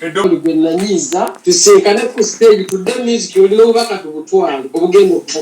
Edo gwenanyiza tusekane ku stage tudde music olino ubaka tubutwale obugendo ko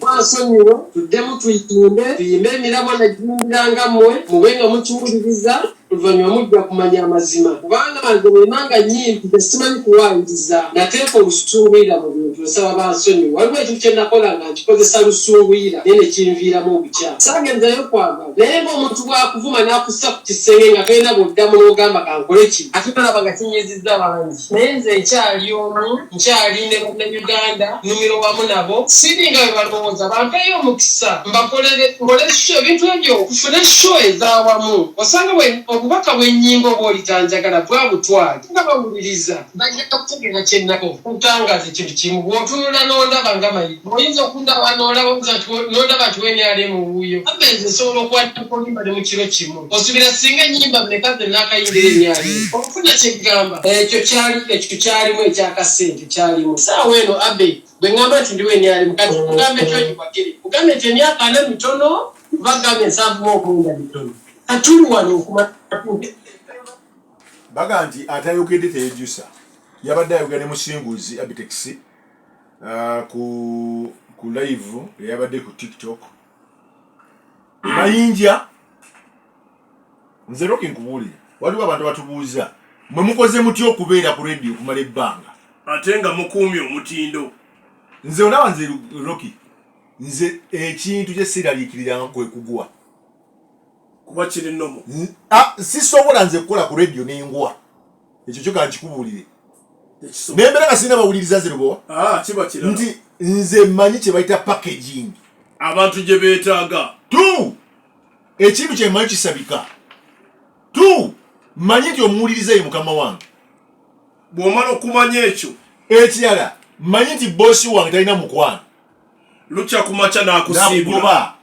Pasonyo tudemu tuyitunde tuyimbe emiramo nagimbiranga mwe mubenga mukiwuliriza tuvanywa mujja kumanya amazima kubanga mangemanga nyimpi tesimanyi kuwangiza nateeka olusunguira mu bintu nsaba bansonyi waliwo ekintu kye nakola nga nkikozesa lusunguira naye ne kinviiramu obukyamu sagenzayo kwagala naye ng'omuntu bwakuvuma n'akussa ku kisenge nga tolina bwoddamu n'ogamba kankole kino ate tolaba nga kinyizizza bangi naye nze nkyali omu nkyali ne Uganda numiro wamu nabo siringa bwe balowooza bampeeyo omukisa mbakolere sho ebintu ebyo kufune sho ez'awamu osanga obubaka bw'ennyimba oba olitanjagala bwabutwali nga bawuliriza bajja kutegeera kyennako kutangaza ekintu kimu bw'otunula n'ondaba nga Mayinja oyinza okundaba n'ondaba nti wenyali mu wuuyo abenze nsobola okukwatako olimba ne mu kiro kimu osubira singa ennyimba mmeka ze n'akayimba enyali okufuna kyegamba ekyo kyalimu ekyakasente kyalimu saawa eno abe bwe ngamba nti ndiwe enyali mukati kugambe kyogibakiri kugambe nti emyaka 4 mitono bagambe 7 mu okunda mitono atuli wano okumata baga nti atayogedde teyejusa yabadde ayogera ne musinguzi Abitex ku live yabadde ku TikTok Mayinja nze Rocky nkubuulira waliwo abantu batubuuza mwe mukoze mutya okubeera ku radio kumala ebbanga ate nga mukuumye omutindo nze olaba nze Rocky nze ekintu kye siraliikiriranga kwe kugwa kuba kiri nnomo sisobola nze kukola ku radio n'engwa ekyo kyo kankikubuulire nembera nga sirina bawuliriza zerubowa kiba kirala nti nze mmanyi kye bayita packaging abantu gye beetaaga ekintu kye mmanyi kisabika mmanyi nti omuwuliriza ye mukama wange bw'omala okumanya ekyo ekirala mmanyi nti boosi wange talina mukwano lukya kumakya n'akusiibula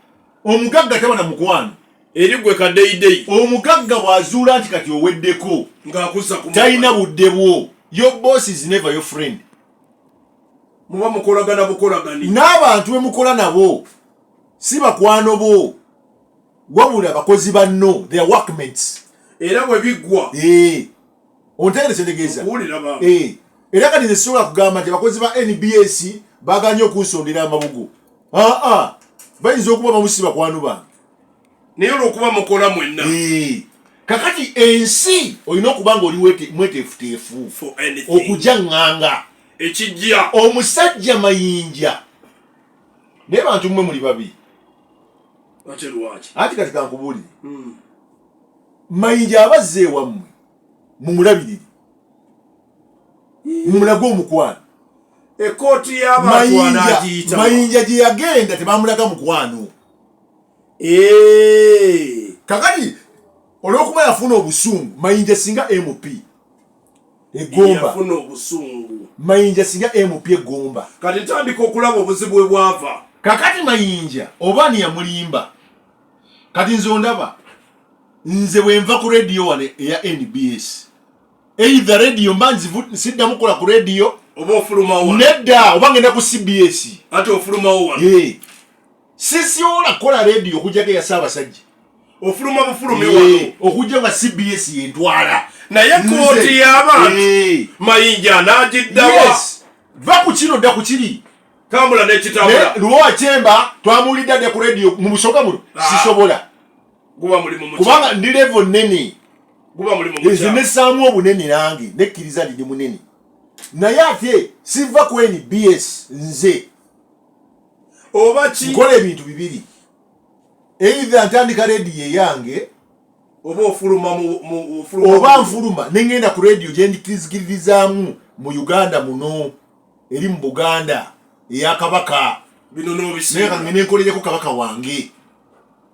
omugagga taba na mukwano eri gwe kadeyideyi omugagga bw'azuula nti kati oweddeko ng'akuzza ku talina budde bwo your boss is never your friend muba mukolagana bukolagani n'abantu be mukola nabo si bakwano bo wabula bakozi banno they are workmates era bwe biggwa ontegereza entegeeza era kati nze sisobola kugamba nti abakozi ba NBS baganye okunsondera amabugo bayinza okuba bamusi bakwano bange naye olw'okuba mukola mwenna kakati ensi olina okuba nga oli mweteefuteefu okujja ŋŋanga ekijja omusajja Mayinja naye bantu mmwe muli babi ati kati kankubuulire Mayinja abazze ewammwe mumulabirire mumulage omukwano ekooti y'abantu anagiyita Mayinja gye yagenda tebamulaga mukwano kakati olw'okuba yafuna obusungu Mayinja singa MP egomba yafuna obusungu Mayinja singa MP egomba kati ntandika okulaba obuzibu bwe bwava kakati Mayinja oba niyamulimba kati nze ondaba nze bwenva ku radio wane eya NBS either radio mbanzi siddamu kukola ku radio oba ofulumawo nedda oba ngenda ku CBS ate ofulumawo wano sisiola kukola radio okujjaga ya Ssaabasajja ofuluma bufulumi wano okujja nga CBS yentwala naye kooti y'abantu Mayinja anagiddawa va ku kino dda ku kiri tambula n'ekitambula luwa Chemba twamuwulidde adda ku radio mu busoga muno sisobola guba mulimu mukyala kubanga ndi level nnene guba mulimu mukyala ezo nessaamu obunene nange nekkiriza ndi munene naye ate siva ku NBS nze oba ki nkola ebintu bibiri either ntandika radio eyange oba ofuluma oba nfuluma nengenda ku radio gye ndikirizikirizaamu mu Uganda muno eri mu Buganda eya Kabaka bino n'obisiibula naye kange nenkolereko Kabaka wange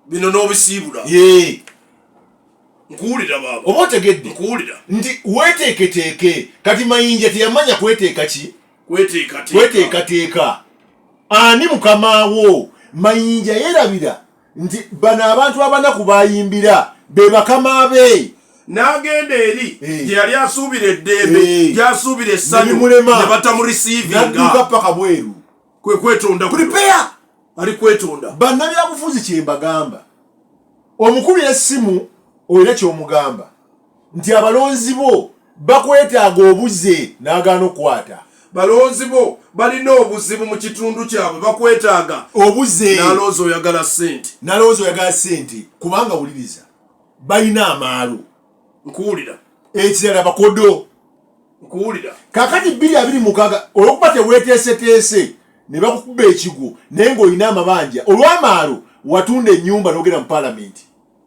bino n'obisiibula nkuwulira baba oba otegedde nkuwulira nti weteeketeeke kati Mayinja teyamanya kweteeka ki kweteekateeka ani mukamaawo Mayinja yerabira nti bano abantu abanaku bayimbira be bakama be n'agenda eri gye yali asuubira eddembe gy'asuubira essanyu ne batamurisiivinga n'adduka paka bweru kwe kwetonda kulipeya ali kwetonda bannabyabufuzi kye mbagamba omukubira essimu oyina ky'omugamba nti abalonzi bo bakwetaaga obuze n'agaana okukwata. Balonzi bo balina obuzibu mu kitundu kyabwe bakwetaaga obuze. nalowooza oyagala ssente. Nalowooza oyagala ssente kubanga wuliriza balina amaalo. Nkuwulira. Ekirala bakodo. Nkuwulira. Kaakati 226 olwokuba teweeteeseteese ne bakukuba ekigo naye ng'olina amabanja olw'amaalo watunda ennyumba n'ogenda mu paalamenti.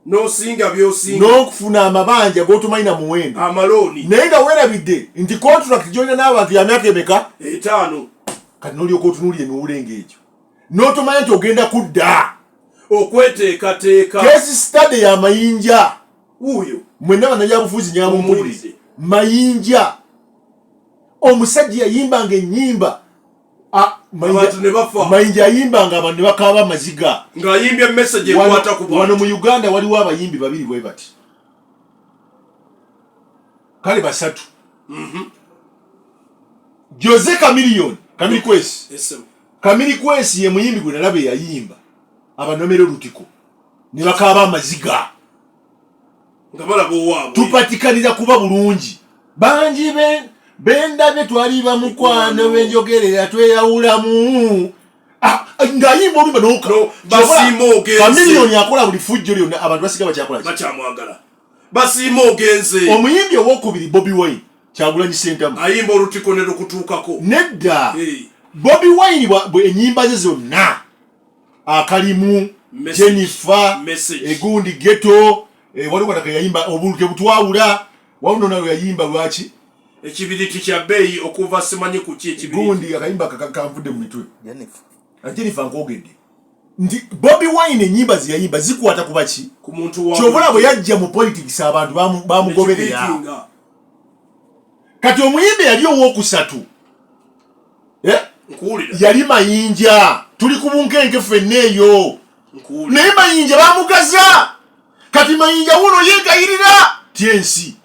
N'osinga by'osinga. N'okufuna amabanja g'otomalina muwendo. Amalooni. Naye nga weerabidde nti contract gy'olina n'abantu ya myaka emeka? 5. Kati n'olyoka otunuulire n'owulenga ekyo. N'otomanya nti ogenda kudda. Okweteekateeka. Case study ya Mayinja. Wuuyo. Mwenna bannabyabufuzi nyamumpulirize. Mayinja. Omusajja yayimbanga ennyimba. Mayinja ayimbanga abantu ne bakaaba amaziga. Ng'ayimbye message ekwata ku bantu. Wano mu Uganda waliwo abayimbi babiri bwe bati. Kale basatu. Jose Chameleone, Kamili Kwesi. Kamili Kwesi ye muyimbi gwe nalabe yayimba. Abanomero lutiko. Ne bakaaba amaziga. Nga balaba owaabwe. Tupatikanira kuba bulungi. Bangi bendabye twali bamukwano benjogerera tweyawulamu. Ng'ayimba olumba n'oka. Basiima ogenze. Chameleone akola buli fujjo lyonna abantu basiga bakyakola. Bakyamwagala. Basiima ogenze. Omuyimbi owookubiri Bobi Wine Kyagulanyi Ssentamu. Ayimba olutiko ne lukutuukako. Nedda. Bobi Wine bwe ennyimba ze zonna akalimu Jennifer egundi ghetto waliwo nataka yayimba obuluke butwawula wawuno nawe yayimba lwaki ekibiriti kya bbeeyi okuva simanyi ku ki ekibiriti gundi akayimba kanvudde mu mitwe Jennifer nkogedde nti Bobi Wine ennyimba ze yayimba zikwata ku baki ku muntu wa kyobula bwe yajja mu politics abantu bamugoberera kati omuyimbi yali owookusatu yali Mayinja tuli ku bunkenke ffenna eyo naye Mayinja bamugaza kati Mayinja wuno yegayirira tyensi